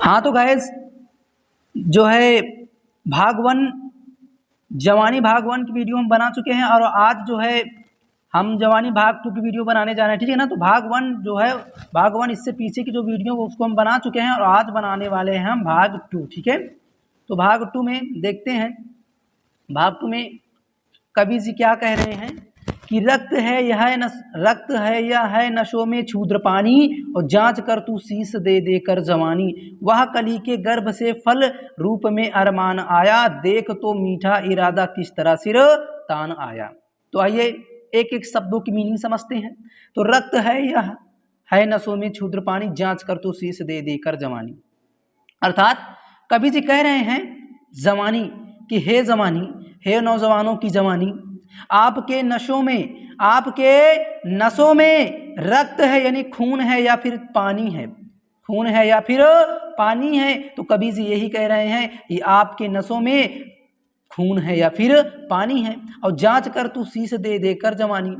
हाँ तो गाइस जो है भाग वन जवानी भाग वन की वीडियो हम बना चुके हैं और आज जो है हम जवानी भाग टू की वीडियो बनाने जा रहे हैं, ठीक है ना। तो भाग वन जो है भाग वन इससे पीछे की जो वीडियो उसको हम बना चुके हैं और आज बनाने वाले हैं हम भाग टू, ठीक है। तो भाग टू में देखते हैं, भाग टू में कवि जी क्या कह रहे हैं कि रक्त है यह है नशों में क्षुद्र पानी और जांच कर तू शीश दे देकर जवानी। वह कली के गर्भ से फल रूप में अरमान आया, देख तो मीठा इरादा किस तरह सिर तान आया। तो आइए एक एक शब्दों की मीनिंग समझते हैं। तो रक्त है यह है नशों में क्षुद्र पानी, जांच कर तू शीश दे देकर जवानी। अर्थात कवि जी कह रहे हैं जवानी कि हे जवानी, हे नौजवानों की जवानी, आपके नशों में रक्त है यानी खून है या फिर पानी है, खून है या फिर पानी है। तो कवि जी यही कह रहे हैं कि आपके नसों में खून है या फिर पानी है। और जांच कर तू शीश दे देकर जवानी,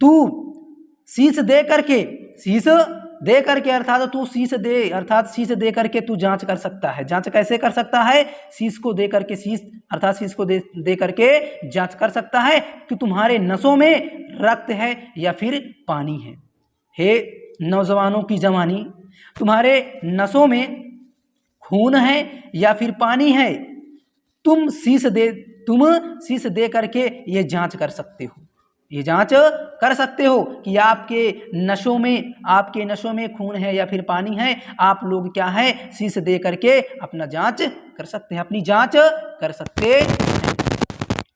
तू शीश दे करके अर्थात तू शीश दे, अर्थात शीश दे करके तू जांच कर सकता है। जांच कैसे कर सकता है? शीश को दे करके, शीश अर्थात शीश को दे करके जांच कर सकता है कि तुम्हारे नसों में रक्त है या फिर पानी है। हे नौजवानों की जवानी, तुम्हारे नसों में खून है या फिर पानी है, तुम शीश दे करके ये जांच कर सकते हो, ये जांच कर सकते हो कि आपके नसों में खून है या फिर पानी है। आप लोग क्या है, शीश दे करके अपना जांच कर सकते हैं, अपनी जांच कर सकते हैं।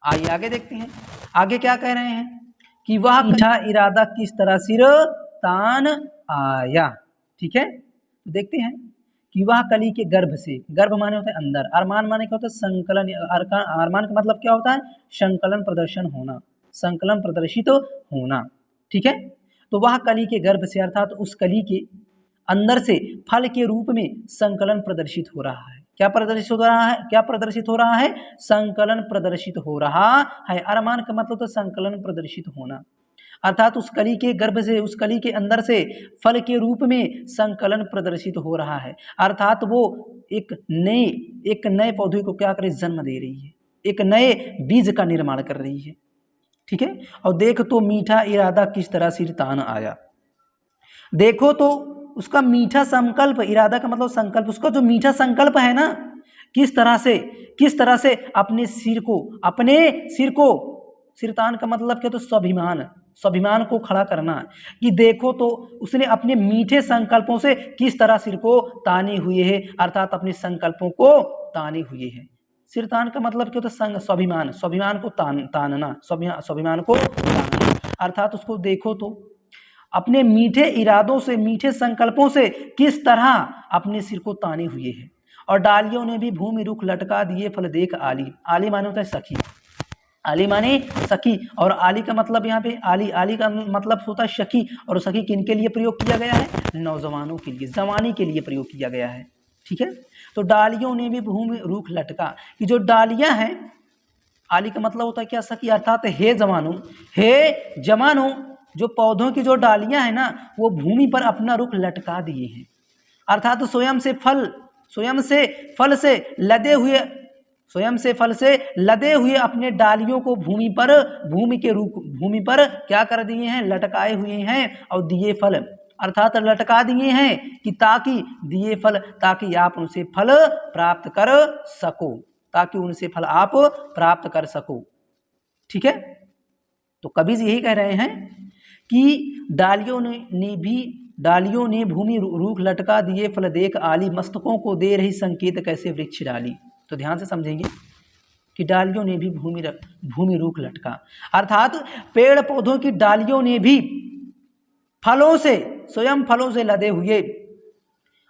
आइए आगे देखते हैं, आगे क्या कह रहे हैं कि वह मीठा इरादा किस तरह सिर तान आया, ठीक है। तो देखते हैं कि वह कली के गर्भ से, गर्भ माने होता है अंदर, अरमान माने क्या होता है संकलन, अरमान का मतलब क्या होता है संकलन प्रदर्शन होना, संकलन प्रदर्शित होना, ठीक है। तो वह कली के गर्भ से अर्थात उस कली के अंदर से फल के रूप में संकलन प्रदर्शित हो रहा है। क्या प्रदर्शित हो रहा है? क्या प्रदर्शित हो रहा है? संकलन प्रदर्शित हो रहा है। अरमान का मतलब तो संकलन प्रदर्शित होना, अर्थात उस कली के गर्भ से, उस कली के अंदर से फल के रूप में संकलन प्रदर्शित हो रहा है। अर्थात वो एक नए पौधे को क्या करे, जन्म दे रही है, एक नए बीज का निर्माण कर रही है, ठीक है। और देख तो मीठा इरादा किस तरह सिर तान आया, देखो तो उसका मीठा संकल्प, इरादा का मतलब संकल्प, उसका जो मीठा संकल्प है ना, किस तरह से अपने सिर को सिरतान का मतलब क्या, तो स्वाभिमान को खड़ा करना, कि देखो तो उसने अपने मीठे संकल्पों से किस तरह सिर को ताने हुए है, अर्थात अपने संकल्पों को ताने हुए है। सिरतान का मतलब क्या होता है स्वाभिमान को तानना, स्वाभिमान को तानना, अर्थात उसको देखो तो अपने मीठे इरादों से, मीठे संकल्पों से किस तरह अपने सिर को ताने हुए है। और डालियों ने भी भूमि रुख लटका दिए फल देख आली, आली माने होता है सखी, आली माने सखी, और आली का मतलब यहाँ पे आली का मतलब होता है सखी, और सखी किनके लिए प्रयोग किया गया है? नौजवानों के लिए, जवानी के लिए प्रयोग किया गया है, ठीक है। तो डालियों ने भी भूमि रुख लटका, कि जो डालियां हैं, आली का मतलब होता है क्या, सखी, अर्थात हे जवानों, जो पौधों की जो डालियां हैं ना, वो भूमि पर अपना रुख लटका दिए हैं, अर्थात स्वयं से फल से लदे हुए अपने डालियों को भूमि पर क्या कर दिए हैं, लटकाए हुए हैं। और दिए फल अर्थात लटका दिए हैं कि ताकि आप उनसे फल प्राप्त कर सको, ठीक है। तो कवि जी यही कह रहे हैं कि डालियों ने भूमि रूख लटका दिए फल देख आली, मस्तकों को दे रही संकेत कैसे वृक्ष डाली। तो ध्यान से समझेंगे कि डालियों ने भी भूमि रूख लटका, अर्थात पेड़ पौधों की डालियों ने भी स्वयं फलों से लदे हुए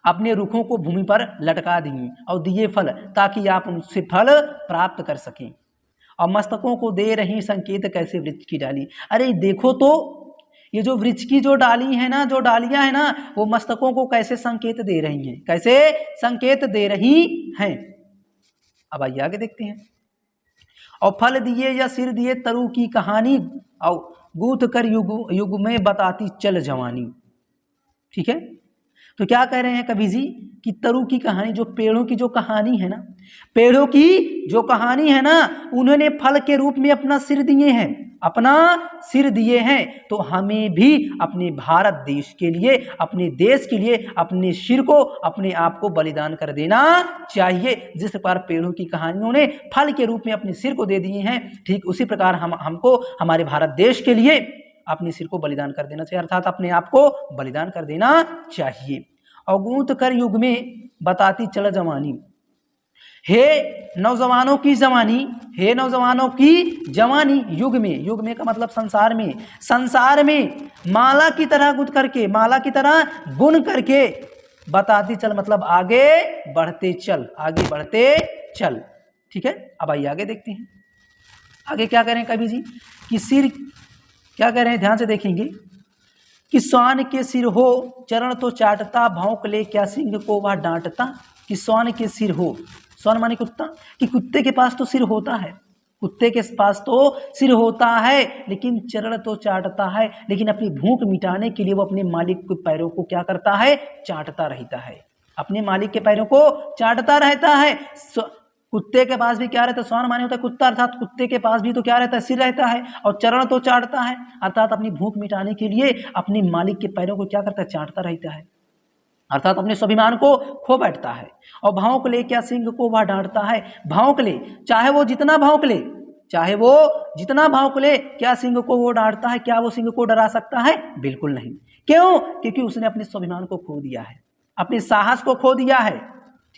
अपने रुखों को भूमि पर लटका दिए और दिए फल, ताकि आप उनसे फल प्राप्त कर सकें। और मस्तकों को दे रही संकेत कैसे वृक्ष की डाली, अरे देखो तो ये जो वृक्ष की जो डालियां है ना, वो मस्तकों को कैसे संकेत दे रही हैं। अब आइए आगे देखते हैं। और फल दिए या सिर दिए तरु की कहानी, और गूथ कर युग में बताती चल जवानी, ठीक है। तो क्या कह रहे हैं कवि जी कि तरु की कहानी, जो पेड़ों की जो कहानी है ना, पेड़ों की जो कहानी है ना, उन्होंने फल के रूप में अपना सिर दिए हैं, अपना सिर दिए हैं। तो हमें भी अपने भारत देश के लिए, अपने देश के लिए अपने सिर को, अपने आप को बलिदान कर देना चाहिए। जिस प्रकार पेड़ों की कहानियों ने फल के रूप में अपने सिर को दे दिए हैं, ठीक उसी प्रकार हमको हमारे भारत देश के लिए अपने सिर को बलिदान कर देना चाहिए, अर्थात अपने आप को बलिदान कर देना चाहिए। अगूंत कर युग में बताती चल जवानी, हे नौजवानों की जवानी, हे नौजवानों की जवानी, युग में का मतलब संसार में, संसार में माला की तरह गुंथ करके, माला की तरह बुन करके बताती चल मतलब आगे बढ़ते चल, आगे बढ़ते चल। ठीक है, अब आइए आगे देखते हैं। आगे क्या कह रहे हैं कवि जी कि सिर, क्या कह रहे हैं ध्यान से देखेंगे कि स्वान के सिर हो चरण तो चाटता, भौंक ले क्या सिंह को वह डांटता। कि स्वान के सिर हो, स्वान माने कुत्ता, कि कुत्ते के पास तो सिर होता है, कुत्ते के पास तो सिर होता है, लेकिन चरण तो चाटता है, लेकिन अपनी भूख मिटाने के लिए वो अपने मालिक के पैरों को क्या करता है, चाटता रहता है, अपने मालिक के पैरों को चाटता रहता है। कुत्ते के पास भी क्या रहता है, स्वान माने होता है कुत्ता, अर्थात कुत्ते के पास भी तो क्या रहता है, सिर रहता है, और चरण तो चाटता है, अर्थात अपनी भूख मिटाने के लिए अपने मालिक के पैरों को क्या करता है, चाटता रहता है, अर्थात अपने स्वाभिमान को खो बैठता है। और भौंक ले क्या सिंह को वह डांटता है, भौंक ले, चाहे वो जितना भौंक ले, चाहे वो जितना भौंक ले, क्या सिंह को वो डांटता है, क्या वो सिंह को डरा सकता है, बिल्कुल नहीं। क्यों? क्योंकि उसने अपने स्वाभिमान को खो दिया है, अपने साहस को खो दिया है।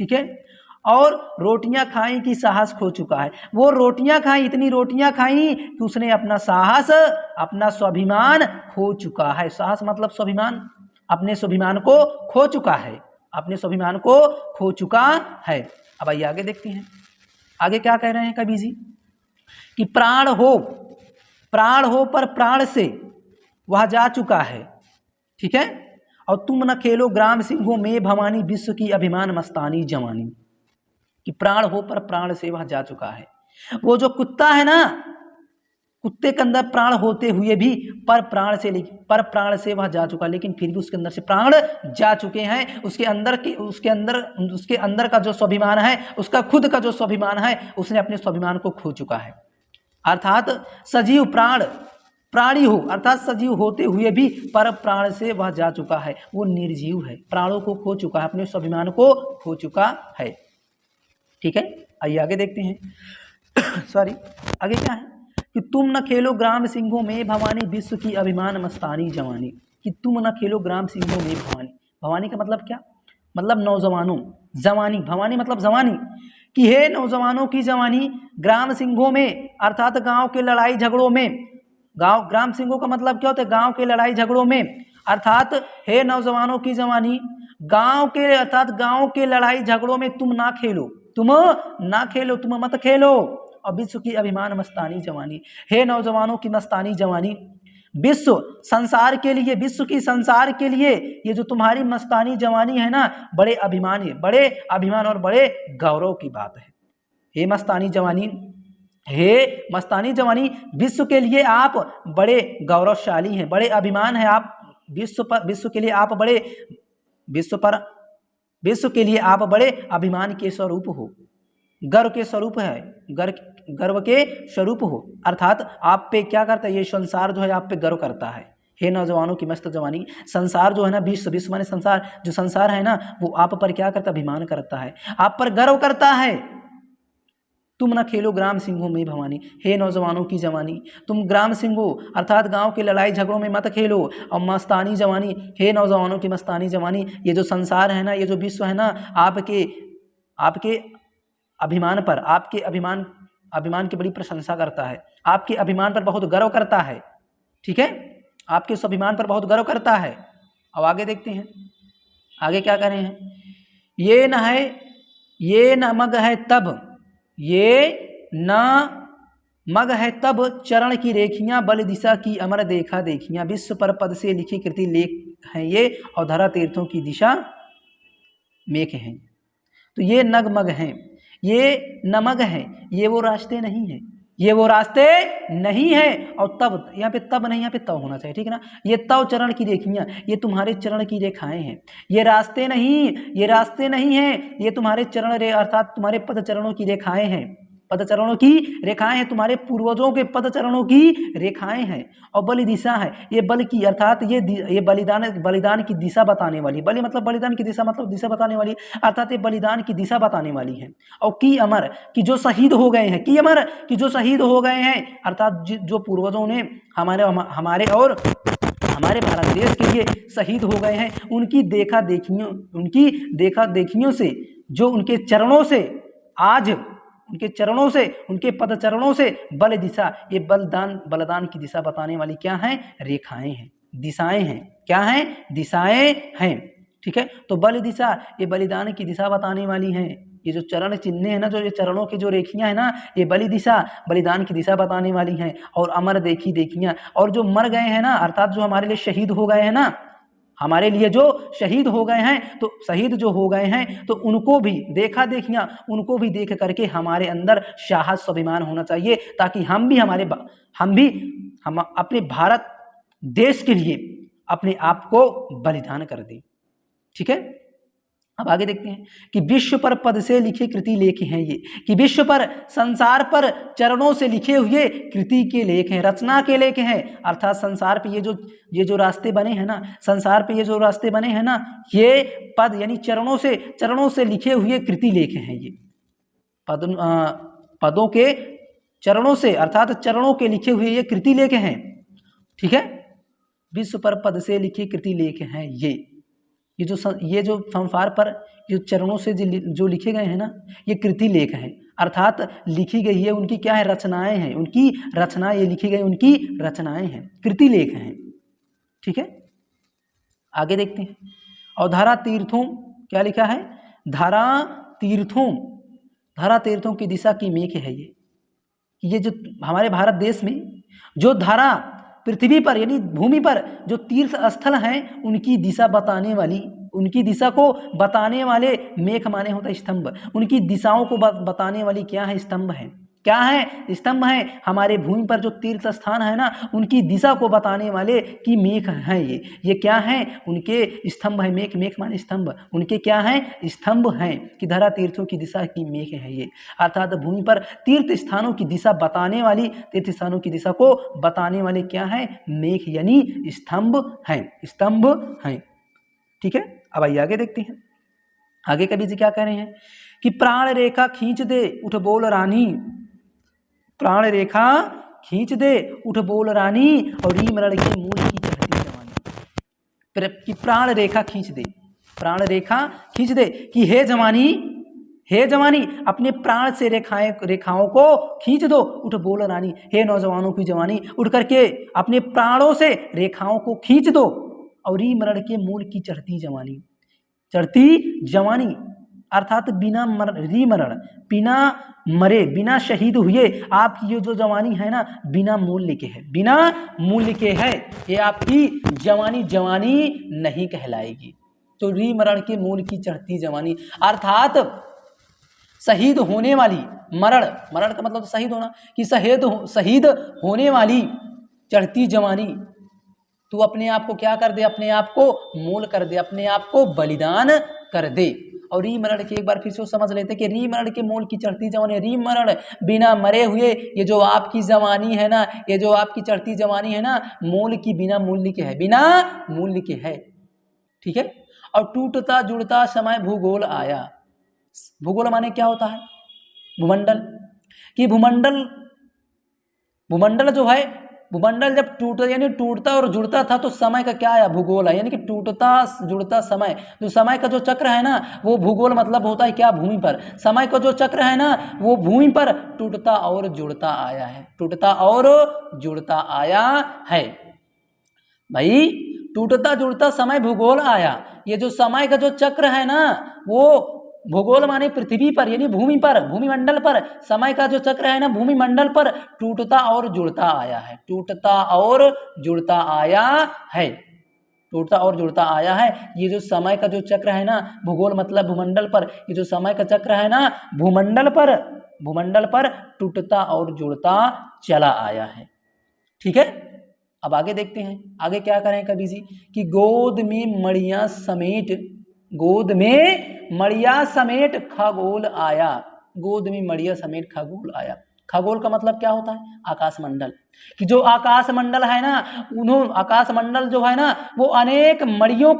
ठीक है, और रोटियां खाई कि साहस खो चुका है, वो रोटियां खाई, इतनी रोटियां खाई कि उसने अपना साहस, अपना स्वाभिमान खो चुका है। साहस मतलब स्वाभिमान, अपने स्वाभिमान को खो चुका है, अपने स्वाभिमान को खो चुका है। अब आइए आगे देखते हैं, आगे क्या कह रहे हैं कवि जी कि प्राण हो पर प्राण से वह जा चुका है। ठीक है, और तुम न खेलो ग्राम सिंहों में भवानी, विश्व की अभिमान मस्तानी जवानी। कि प्राण हो पर प्राण से वह जा चुका है। वो जो कुत्ता है ना, कुत्ते के अंदर प्राण होते हुए भी पर प्राण से वह जा चुका, लेकिन फिर भी उसके अंदर से प्राण जा चुके हैं। उसके अंदर का जो स्वाभिमान है, उसका खुद का जो स्वाभिमान है, उसने अपने स्वाभिमान को खो चुका है। अर्थात सजीव प्राणी हो, अर्थात सजीव होते हुए भी पर प्राण से वह जा चुका है, वो निर्जीव है, प्राणों को खो चुका है, अपने स्वाभिमान को खो चुका है। ठीक है, आइए आगे देखते हैं। सॉरी, आगे क्या है कि तुम न खेलो ग्राम सिंहों में भवानी, विश्व की अभिमान मस्तानी जवानी। कि तुम न खेलो ग्राम सिंहों में भवानी, भवानी का मतलब क्या, मतलब नौजवानों, जवानी, भवानी मतलब जवानी। कि हे नौजवानों की जवानी, ग्राम सिंहों में अर्थात गांव के लड़ाई झगड़ों में, ग्राम सिंहों का मतलब क्या होता है, गांव के लड़ाई झगड़ों में, अर्थात हे नौजवानों की जवानी, गांव के अर्थात गांव के लड़ाई झगड़ों में तुम ना खेलो, तुम मत खेलो। और विश्व की अभिमान मस्तानी जवानी, हे नौजवानों की मस्तानी जवानी, विश्व संसार के लिए, विश्व की संसार के लिए ये जो तुम्हारी मस्तानी जवानी है ना, बड़े अभिमान और बड़े गौरव की बात है। हे मस्तानी जवानी, विश्व के लिए आप बड़े गौरवशाली हैं, बड़े अभिमान है आप, विश्व के लिए आप बड़े, विश्व के लिए आप बड़े अभिमान के स्वरूप हो, गर्व के स्वरूप है, गर्व के स्वरूप हो, अर्थात आप पे क्या करता है, ये संसार जो है आप पे गर्व करता है। हे नौजवानों की मस्त जवानी, संसार जो है ना, विश्व माने संसार, जो संसार है ना, वो आप पर क्या करता है, अभिमान करता है, आप पर गर्व करता है। तुम न खेलो ग्राम सिंहों में भवानी, हे नौजवानों की जवानी, तुम ग्राम सिंहों अर्थात गांव के लड़ाई झगड़ों में मत खेलो। और मस्तानी जवानी, हे नौजवानों की मस्तानी जवानी, ये जो संसार है ना, ये जो विश्व है ना, आपके अभिमान पर, आपके अभिमान की बड़ी प्रशंसा करता है, आपके अभिमान पर बहुत गर्व करता है। ठीक है, आपके स्वाभिमान पर बहुत गर्व करता है। अब आगे देखते हैं, आगे क्या कह रहे हैं, ये न मग है तब, ये न मग है तब, चरण की रेखियां बल दिशा की अमर देखा देखियां, विश्व पर पद से लिखी कृति लेख हैं ये, और धरा तीर्थों की दिशा मेघ हैं। तो ये नगमग हैं, ये नमग हैं, ये वो रास्ते नहीं हैं, ये वो रास्ते नहीं है। और तब, यहाँ पे तब नहीं, यहाँ पे तब होना चाहिए, ठीक है ना। ये तव चरण की रेखियाँ, ये तुम्हारे चरण की रेखाएं हैं। ये रास्ते नहीं, ये रास्ते नहीं है, ये तुम्हारे चरण रे अर्थात तुम्हारे पद चरणों की रेखाएं हैं। पद चरणों की रेखाएं हैं, तुम्हारे पूर्वजों के पद चरणों की रेखाएं हैं। और बलि दिशा है, ये बल की अर्थात ये बलिदान की दिशा बताने वाली, बलि मतलब बलिदान की दिशा मतलब दिशा बताने वाली, अर्थात ये बलिदान की दिशा बताने वाली है। और की अमर, कि जो शहीद हो गए हैं, की अमर, कि जो शहीद हो गए हैं, अर्थात जो पूर्वजों ने हमारे और हमारे भारत देश के लिए शहीद हो गए हैं, उनकी देखा देखियों से, जो उनके चरणों से आज, उनके चरणों से, उनके पद चरणों से बल दिशा, ये बलिदान की दिशा बताने वाली क्या है, रेखाएं हैं, दिशाएं हैं। क्या हैं, दिशाएं हैं, ठीक है। तो बल दिशा ये बलिदान की दिशा बताने वाली हैं। ये जो चरण चिन्ह है ना, जो ये चरणों की जो रेखियां है ना, ये बलि दिशा, बलिदान की दिशा बताने वाली हैं। और अमर देखियां, और जो मर गए हैं ना, अर्थात जो हमारे लिए शहीद हो गए हैं ना, हमारे लिए जो शहीद हो गए हैं, तो शहीद जो हो गए हैं, तो उनको भी देखियां, उनको भी देख करके हमारे अंदर साहस स्वाभिमान होना चाहिए, ताकि हम भी हम अपने भारत देश के लिए अपने आप को बलिदान कर दें, ठीक है। अब आगे देखते हैं कि विश्व पर पद से लिखे कृति लेख हैं ये, कि विश्व पर, संसार पर चरणों से लिखे हुए कृति के लेख हैं, रचना के लेख हैं। अर्थात संसार पे ये जो रास्ते बने हैं ना, संसार पे ये जो रास्ते बने हैं ना, ये पद यानी चरणों से लिखे हुए कृति लेख हैं। ये पदों के चरणों से, अर्थात चरणों के लिखे हुए ये कृति लेख हैं, ठीक है। विश्व पर पद से लिखे कृति लेख हैं ये जो संसार पर जो चरणों से जो लिखे गए हैं ना, ये कृति लेख हैं, अर्थात लिखी गई है उनकी क्या है, रचनाएं हैं, उनकी रचना, ये लिखी गई उनकी रचनाएं हैं, कृति लेख हैं, ठीक है। आगे देखते हैं। और धारा तीर्थों, क्या लिखा है, धारा तीर्थों की दिशा की मेघ है ये जो हमारे भारत देश में जो धारा पृथ्वी पर यानी भूमि पर जो तीर्थ स्थल हैं, उनकी दिशा बताने वाली, उनकी दिशा को बताने वाले मेघ माने होता है स्तंभ, उनकी दिशाओं को बताने वाली क्या है, स्तंभ है। क्या है, स्तंभ है। हमारे भूमि पर जो तीर्थ स्थान है ना, उनकी दिशा को बताने वाले की मेघ हैं ये क्या है, उनके स्तंभ है। मेघ माने स्तंभ, उनके क्या हैं, स्तंभ हैं। कि धरा तीर्थों की दिशा की मेघ है ये, अर्थात भूमि पर तीर्थ स्थानों की दिशा बताने वाली, तीर्थ स्थानों की दिशा को बताने वाले क्या है, मेघ यानी स्तंभ हैं, ठीक है। अब आइए आगे देखते हैं। आगे कवि जी क्या कह रहे हैं कि प्राण रेखा खींच दे उठ बोल रानी, प्राण रेखा खींच दे उठ बोल रानी, और रीम रड़ के मूल की चढ़ती जवानी। कि प्राण रेखा खींच दे, प्राण रेखा खींच दे, कि हे जवानी अपने प्राण से रेखाओं को खींच दो, उठ बोल रानी, हे नौजवानों की जवानी, उठ करके अपने प्राणों से रेखाओं को खींच दो, और री मरण के मूल की चढ़ती जवानी, अर्थात बिना मरे, बिना शहीद हुए आपकी ये जो जवानी है ना, बिना मूल्य के है, ये आपकी जवानी नहीं कहलाएगी। तो री मरण के मूल की चढ़ती जवानी, अर्थात शहीद होने वाली, मरण का मतलब शहीद होना, कि शहीद होने वाली चढ़ती जवानी, तू अपने आप को क्या कर दे, अपने आप को मूल कर दे, अपने आप को बलिदान कर दे। और री मरण के एक बार फिर से समझ लेते कि री मरण के मूल की चढ़ती जवानी, री मरण बिना मरे हुए, ये जो आपकी जवानी है ना, ये जो आपकी चढ़ती जवानी है ना, मूल की बिना मूल्य के है, ठीक है। और टूटता जुड़ता समय भूगोल आया, भूगोल माने क्या होता है, भूमंडल, कि भूमंडल जो है, भूमंडल जब टूटता और जुड़ता था तो समय का क्या आया, भूगोल है, यानी कि टूटता जुड़ता समय, जो समय का जो चक्र है ना, वो भूगोल मतलब होता है क्या, भूमि पर, समय का जो चक्र है ना, वो भूमि पर टूटता और जुड़ता आया है, भाई टूटता जुड़ता समय भूगोल आया। ये जो समय का जो चक्र है ना, वो भूगोल माने पृथ्वी पर यानी भूमि पर, भूमिमंडल पर, समय का जो चक्र है ना, भूमिमंडल पर टूटता और जुड़ता आया है, टूटता और जुड़ता आया है। ये जो समय का जो चक्र है ना, भूगोल मतलब भूमंडल पर, ये जो समय का चक्र है ना, भूमंडल पर भूमंडल पर टूटता और जुड़ता चला आया है। ठीक है, अब आगे देखते हैं, आगे क्या करें कवि जी कि गोद में मड़िया समेट खगोल आया। गोद में मड़िया समेट खगोल आया। खगोल का मतलब क्या होता है? आकाशमंडल। कि जो आकाशमंडल है ना, आकाशमंडल जो है ना वो अनेक मड़ियों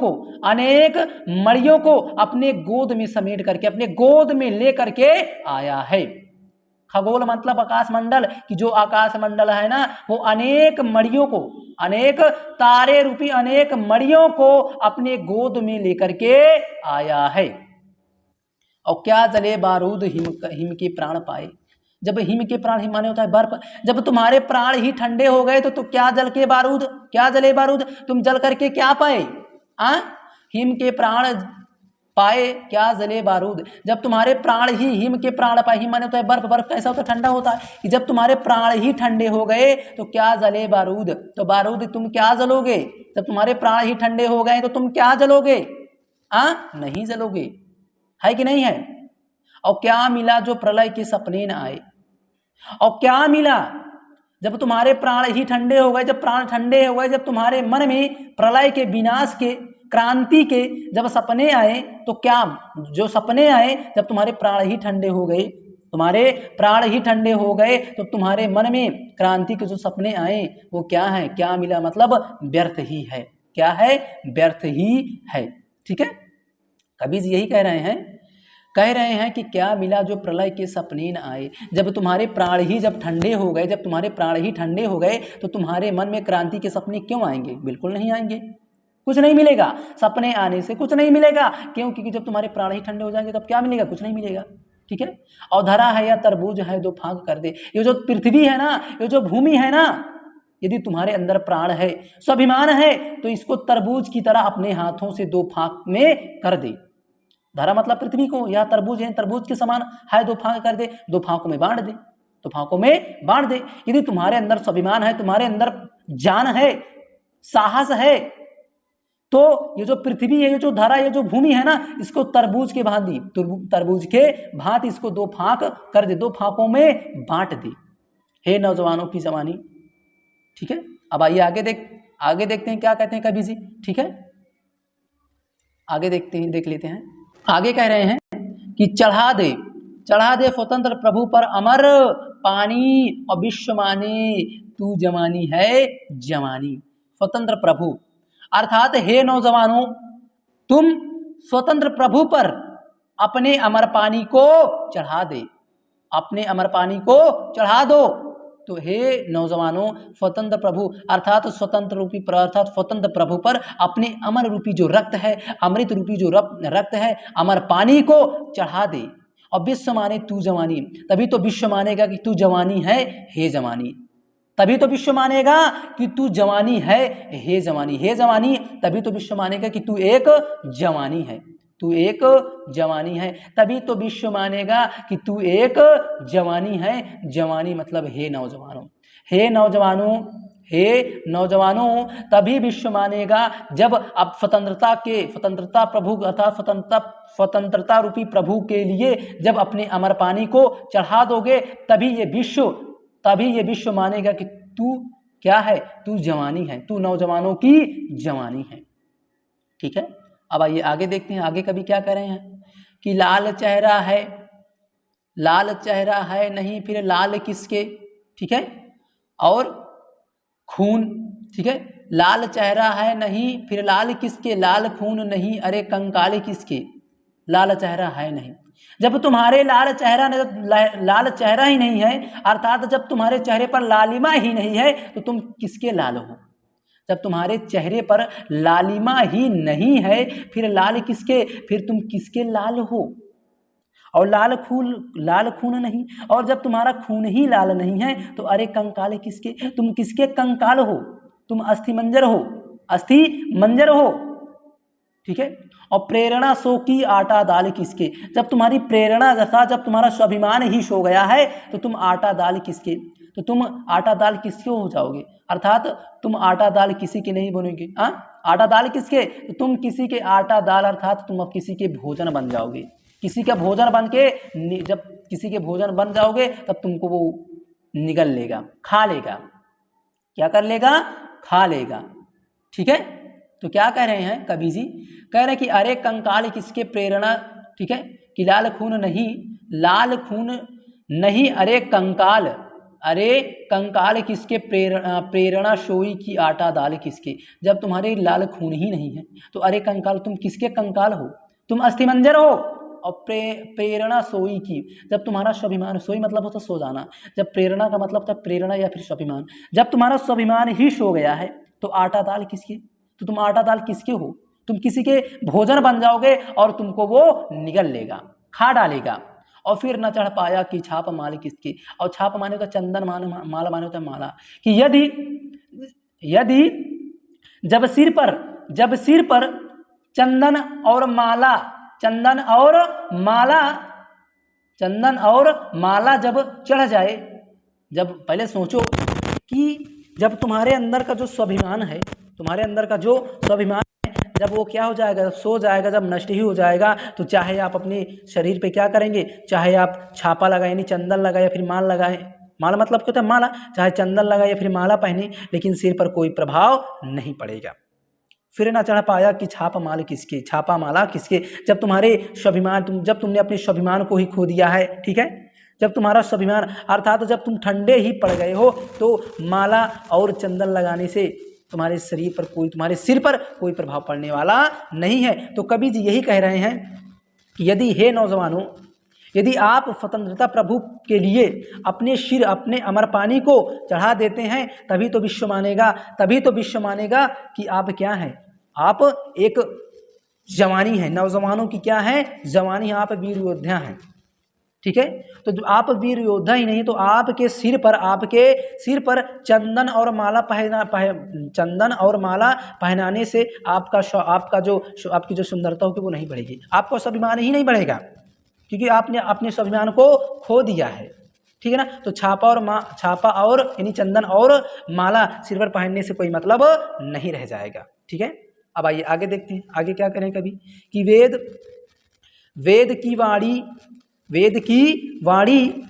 को अपने गोद में समेट करके, अपने गोद में ले करके आया है। खगोल मतलब आकाशमंडल, कि जो आकाशमंडल है ना वो अनेक तारे रूपी अनेक मड़ियों को अपने गोद में लेकर के आया है। और क्या जले बारूद हिम के प्राण पाए। जब हिम के प्राण, हिम माने होता है बर्फ, जब तुम्हारे प्राण ही ठंडे हो गए तो क्या जले बारूद, तुम जल करके क्या पाए? हिम के प्राण पाए, क्या जले बारूद। जब तुम्हारे प्राण ही हिम के प्राण पाए, हिम माने होता है बर्फ, बर्फ कैसा होता है? ठंडा होता है। कि जब तुम्हारे प्राण ही ठंडे हो गए तो क्या जले बारूद, तो बारूद तुम क्या जलोगे? जब तुम्हारे प्राण ही ठंडे हो गए तो तुम क्या जलोगे? नहीं जलोगे, है कि नहीं है? और क्या मिला जो प्रलय के सपने न आए। और क्या मिला जब तुम्हारे प्राण ही ठंडे हो गए, जब प्राण ठंडे हो गए, जब तुम्हारे मन में प्रलय के, विनाश के, क्रांति के जब सपने आए, तो क्या जो सपने आए जब तुम्हारे प्राण ही ठंडे हो गए, तो तुम्हारे मन में क्रांति के जो सपने आए वो क्या है? क्या मिला मतलब व्यर्थ ही है। क्या है? व्यर्थ ही है। ठीक है, कवि जी यही कह रहे हैं कि क्या मिला जो प्रलय के सपने न आए। जब तुम्हारे प्राण ही जब ठंडे हो गए, तो तुम्हारे मन में क्रांति के सपने क्यों आएंगे? बिल्कुल नहीं आएंगे, कुछ नहीं मिलेगा। सपने आने से कुछ नहीं मिलेगा, क्यों? क्योंकि जब तुम्हारे प्राण ही ठंडे हो जाएंगे तब क्या मिलेगा? कुछ नहीं मिलेगा। ठीक है, और धरा है या तरबूज है दो फांक कर दे। ये जो पृथ्वी है ना, ये जो भूमि है ना, यदि तुम्हारे अंदर प्राण है, स्वाभिमान है, तो इसको तरबूज की तरह अपने हाथों से दो फांक में कर दे। धरा मतलब पृथ्वी को, या तरबूज है, तरबूज के समान है, दो फांक कर दे, दो फांकों में बांट दे। यदि तुम्हारे अंदर स्वाभिमान है, तुम्हारे अंदर जान है, साहस है, तो ये जो पृथ्वी है, ये जो धरा, ये जो भूमि है ना, इसको तरबूज के भांति इसको दो फांक कर दे, दो फांकों में बांट दे। हे नौजवानों की जवानी। ठीक है, अब आइए आगे देखते हैं क्या कहते हैं कवि जी। ठीक है, आगे देख लेते हैं। आगे कह रहे हैं कि चढ़ा दे स्वतंत्र प्रभु पर अमर पानी, और विश्व माने तू जवानी है जवानी। स्वतंत्र प्रभु अर्थात हे नौजवानों, तुम स्वतंत्र प्रभु पर अपने अमर पानी को चढ़ा दो। तो हे नौजवानों, स्वतंत्र प्रभु अर्थात स्वतंत्र प्रभु पर अपने अमर रूपी जो रक्त है, अमृत रूपी जो रक्त है, अमर पानी को चढ़ा दे। और विश्व माने तू जवानी, तभी तो विश्व मानेगा कि तू जवानी है हे जवानी। तभी तो विश्व मानेगा कि तू जवानी है हे जवानी। तभी तो विश्व मानेगा कि तू एक जवानी है। तभी तो विश्व मानेगा कि तू एक जवानी है। जवानी मतलब हे नौजवानों, तभी विश्व मानेगा जब आप स्वतंत्रता प्रभु अर्थात स्वतंत्रता रूपी प्रभु के लिए जब अपने अमर पानी को चढ़ा दोगे, तभी ये विश्व मानेगा कि तू क्या है? तू जवानी है, तू नौजवानों की जवानी है। ठीक है, अब आइए आगे देखते हैं। आगे कभी क्या कह रहे हैं कि लाल चेहरा है नहीं फिर लाल किसके। ठीक है, और खून। ठीक है, लाल चेहरा है नहीं फिर लाल किसके, लाल खून नहीं अरे कंकाल किसके। लाल चेहरा है नहीं, जब तुम्हारे लाल चेहरा ही नहीं है, अर्थात जब तुम्हारे चेहरे पर लालिमा ही नहीं है, तो तुम किसके लाल हो। जब तुम्हारे चेहरे पर लालिमा ही नहीं है, फिर लाल किसके, फिर तुम किसके लाल हो। और लाल खून नहीं, और जब तुम्हारा खून ही लाल नहीं है, तो अरे कंकाल किसके, तुम किसके कंकाल हो, तुम अस्थि मंजर हो। ठीक है, और प्रेरणा सो की आटा दाल किसके, जब तुम्हारी प्रेरणा जैसा, जब तुम्हारा स्वाभिमान ही सो गया है, तो तुम आटा दाल किसके, तो तुम आटा दाल किसके हो जाओगे, अर्थात तुम आटा दाल किसी के नहीं बनोगे। आटा दाल किसके, तो तुम किसी के आटा दाल, अर्थात तुम अब किसी के भोजन बन जाओगे। किसी का भोजन बन के जब किसी के भोजन बन जाओगे तब तुमको वो निगल लेगा, खा लेगा। क्या कर लेगा? खा लेगा। ठीक है, तो क्या कह रहे हैं कवि जी? कह रहे हैं कि अरे कंकाल किसके प्रेरणा, ठीक है, कि लाल खून नहीं अरे कंकाल किसके प्रेरणा सोई की आटा दाल किसके। जब तुम्हारे लाल खून ही नहीं है तो अरे कंकाल, तुम किसके कंकाल हो? तुम अस्थिमंजर हो। और प्रेरणा सोई की, जब तुम्हारा स्वाभिमान, सोई मतलब होता सो जाना, जब प्रेरणा का मतलब होता प्रेरणा या फिर स्वाभिमान, जब तुम्हारा स्वाभिमान ही सो गया है तो आटा दाल किसके? तो तुम आटा दाल किसके हो? तुम किसी के भोजन बन जाओगे और तुमको वो निगल लेगा, खा डालेगा। और फिर न चढ़ पाया कि छाप माल किसके। और छाप माने होता चंदन, माला माने होता माला। कि यदि जब सिर पर चंदन और माला जब चढ़ जाए, जब पहले सोचो कि जब तुम्हारे अंदर का जो स्वाभिमान है, जब वो क्या हो जाएगा, जब सो जाएगा, जब नष्ट ही हो जाएगा, तो चाहे आप अपने शरीर पे क्या करेंगे, चाहे आप छापा लगाए यानी चंदन लगाए या फिर माल लगाए, माल मतलब क्या होता है माला, चाहे चंदन लगाए या फिर माला पहने, लेकिन सिर पर कोई प्रभाव नहीं पड़ेगा। फिर ना चढ़ पाया कि छापा माला किसके। जब तुम्हारे स्वाभिमान, जब तुमने अपने स्वाभिमान को ही खो दिया है, ठीक है, जब तुम्हारा स्वाभिमान अर्थात जब तुम ठंडे ही पड़ गए हो, तो माला और चंदन लगाने से तुम्हारे सिर पर कोई प्रभाव पड़ने वाला नहीं है। तो कवि जी यही कह रहे हैं कि यदि हे नौजवानों, यदि आप स्वतंत्रता प्रभु के लिए अपने सिर, अपने अमरपानी को चढ़ा देते हैं, तभी तो विश्व मानेगा कि आप क्या हैं, आप एक जवानी है। नौजवानों की क्या है? जवानी। आप वीर योद्धा हैं। ठीक है, तो जो आप वीर योद्धा ही नहीं, तो आपके सिर पर चंदन और माला पहनाने से आपकी जो सुंदरता होगी वो नहीं बढ़ेगी, आपका स्वाभिमान ही नहीं बढ़ेगा, क्योंकि आपने अपने स्वाभिमान को खो दिया है। ठीक है ना, तो छापा और यानी चंदन और माला सिर पर पहनने से कोई मतलब नहीं रह जाएगा। ठीक है, अब आइए आगे देखते हैं, आगे क्या करें कभी कि वेद की वाणी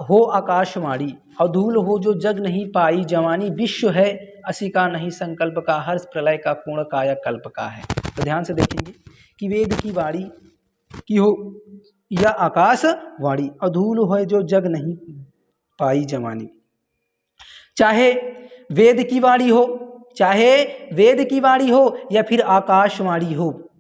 हो आकाशवाणी, अधूल हो जो जग नहीं पाई जवानी, विश्व है असी का नहीं संकल्प का, हर्ष प्रलय का पूर्ण काया कल्प का है। तो ध्यान से देखेंगे कि वेद की वाणी की हो या आकाशवाणी, अधूल हो जो जग नहीं पाई जवानी। चाहे वेद की वाणी हो या फिर आकाशवाणी हो,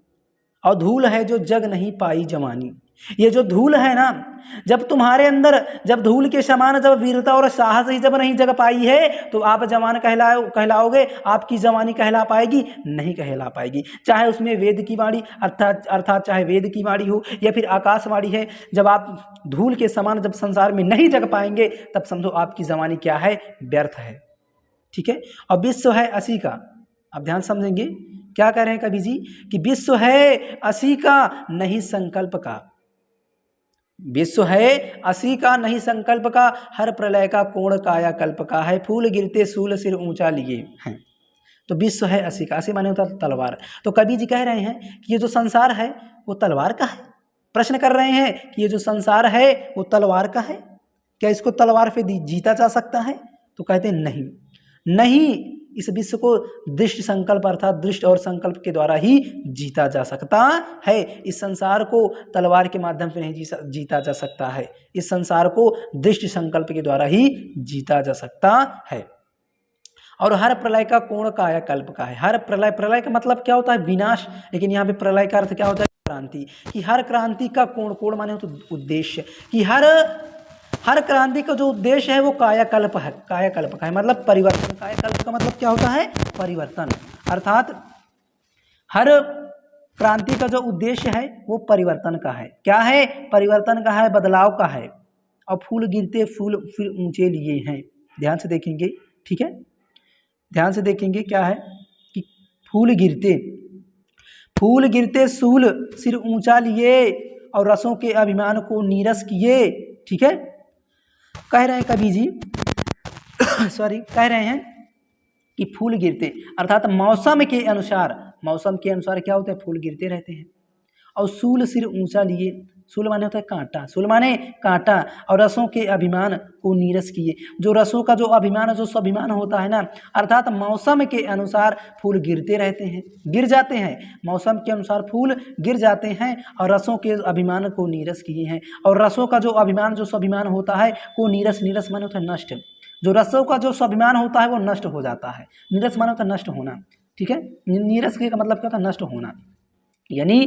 अधूल है जो जग नहीं पाई जवानी। ये जो धूल है ना, जब तुम्हारे अंदर, जब धूल के समान जब वीरता और साहस ही जब नहीं जग पाई है, तो आप जवान कहलाओगे, आपकी जवानी कहला पाएगी? नहीं कहला पाएगी। चाहे उसमें वेद की वाणी अर्थात चाहे वेद की वाणी हो या फिर आकाशवाणी है, जब आप धूल के समान जब संसार में नहीं जग पाएंगे, तब समझो आपकी जवानी क्या है? व्यर्थ है। ठीक है, और विश्व है असी का, अब ध्यान समझेंगे क्या कह रहे हैं कवि जी कि विश्व है असी का नहीं संकल्प का, विश्व है असी का नहीं संकल्प का, हर प्रलय का कोण काया कल्प का है, फूल गिरते सूल सिर ऊंचा लिए हैं। तो विश्व है असी का, असी माने होता है तलवार। तो कवि जी कह रहे हैं कि ये जो संसार है वो तलवार का है। प्रश्न कर रहे हैं कि ये जो संसार है वो तलवार का है, क्या इसको तलवार पे जीता जा सकता है? तो कहते हैं नहीं, इस विश्व को दृष्ट संकल्प अर्थात दृष्ट और संकल्प के द्वारा ही जीता जा सकता है। इस संसार को तलवार के माध्यम से नहीं जीता जा सकता है, इस संसार को दृष्ट संकल्प के द्वारा ही जीता जा सकता है। और हर प्रलय का कोण काया कल्प का है। हर प्रलय का मतलब क्या होता है? विनाश, लेकिन यहाँ पे प्रलय का अर्थ क्या होता है? क्रांति। कि हर क्रांति का कोण माने तो उद्देश्य, कि हर क्रांति का जो उद्देश्य है वो कायाकल्प है। कायाकल्प का है मतलब परिवर्तन। कायाकल्प का मतलब क्या होता है? परिवर्तन। अर्थात हर क्रांति का जो उद्देश्य है वो परिवर्तन का है। क्या है? परिवर्तन का है, बदलाव का है। और फूल गिरते फूल फिर ऊंचे लिए हैं। ध्यान से देखेंगे, ठीक है, ध्यान से देखेंगे क्या है कि फूल गिरते सूल सिर ऊंचा लिए और रसों के अभिमान को नीरस किए। ठीक है, कह रहे हैं कवि जी कह रहे हैं कि फूल गिरते अर्थात मौसम के अनुसार क्या होता है? फूल गिरते रहते हैं। और सूल सिर ऊंचा लिए, शूल माने होता है कांटा, शूल माने कांटा, और रसों के अभिमान को नीरस किए। जो रसों का जो अभिमान, जो स्वाभिमान होता है ना, अर्थात मौसम के अनुसार फूल गिरते रहते हैं, गिर जाते हैं, मौसम के अनुसार फूल गिर जाते हैं और रसों के अभिमान को नीरस किए हैं। और रसों का जो अभिमान, जो स्वाभिमान होता है वो नीरस, नीरस माने होता है नष्ट। जो रसों का जो स्वाभिमान होता है वो नष्ट हो जाता है। नीरस माने होता है नष्ट होना, ठीक है। नीरस का मतलब क्या होता है? नष्ट होना। यानी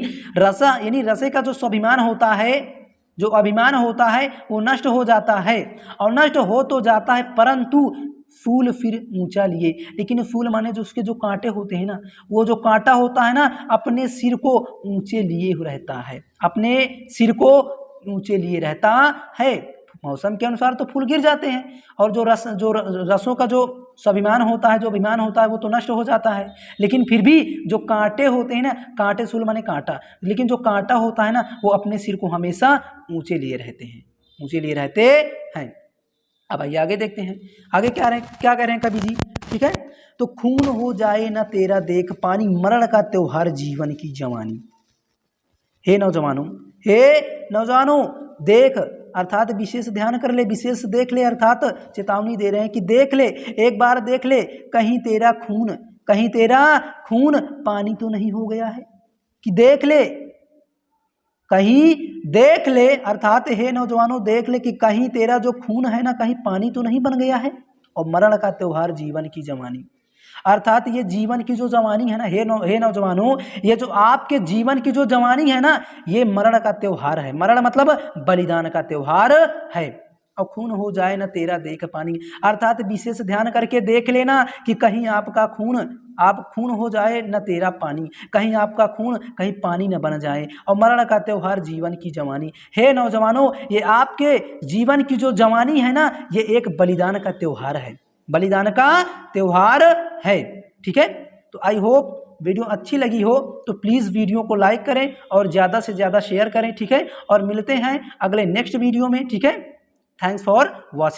रसे का जो स्वाभिमान होता है, जो अभिमान होता है वो नष्ट हो जाता है, और नष्ट हो तो जाता है परंतु फूल फिर ऊंचा लिए। लेकिन फूल माने जो उसके जो कांटे होते हैं ना, वो जो कांटा होता है ना अपने सिर को ऊंचे लिए रहता है, अपने सिर को ऊंचे लिए रहता है। मौसम के अनुसार तो फूल गिर जाते हैं, और जो रसों का जो स्वाभिमान होता है, जो अभिमान होता है वो तो नष्ट हो जाता है। लेकिन फिर भी जो कांटे होते हैं ना, कांटे शूल माने कांटा, लेकिन जो कांटा होता है ना वो अपने सिर को हमेशा ऊंचे लिए रहते हैं, ऊंचे लिए रहते हैं। अब आइए आगे देखते हैं, आगे क्या कह रहे हैं कवि जी, ठीक है। तो खून हो जाए न तेरा देख पानी, मरण का त्योहार जीवन की जवानी। हे नौजवानों देख, अर्थात विशेष ध्यान कर ले, विशेष देख ले, अर्थात चेतावनी दे रहे हैं कि देख ले, एक बार देख ले, कहीं तेरा खून पानी तो नहीं हो गया है। कि देख ले, कहीं देख ले, अर्थात हे नौजवानों देख ले कि कहीं तेरा जो खून है ना कहीं पानी तो नहीं बन गया है। और मरण का त्योहार जीवन की जवानी, अर्थात ये जीवन की जो जवानी है ना, हे नौजवानों, ये जो आपके जीवन की जो जवानी है ना ये मरण का त्योहार है। मरण मतलब बलिदान का त्योहार है। और खून हो जाए न तेरा देख पानी, अर्थात विशेष ध्यान करके देख लेना कि कहीं आपका खून हो जाए न तेरा पानी, कहीं आपका खून कहीं पानी न बन जाए। और मरण का त्योहार जीवन की जवानी, हे नौजवानों ये आपके जीवन की जो जवानी है ना ये एक बलिदान का त्योहार है, बलिदान का त्योहार है, ठीक है। तो आई होप वीडियो अच्छी लगी हो तो प्लीज़ वीडियो को लाइक करें और ज़्यादा से ज़्यादा शेयर करें, ठीक है। और मिलते हैं अगले नेक्स्ट वीडियो में, ठीक है। Thanks for watching.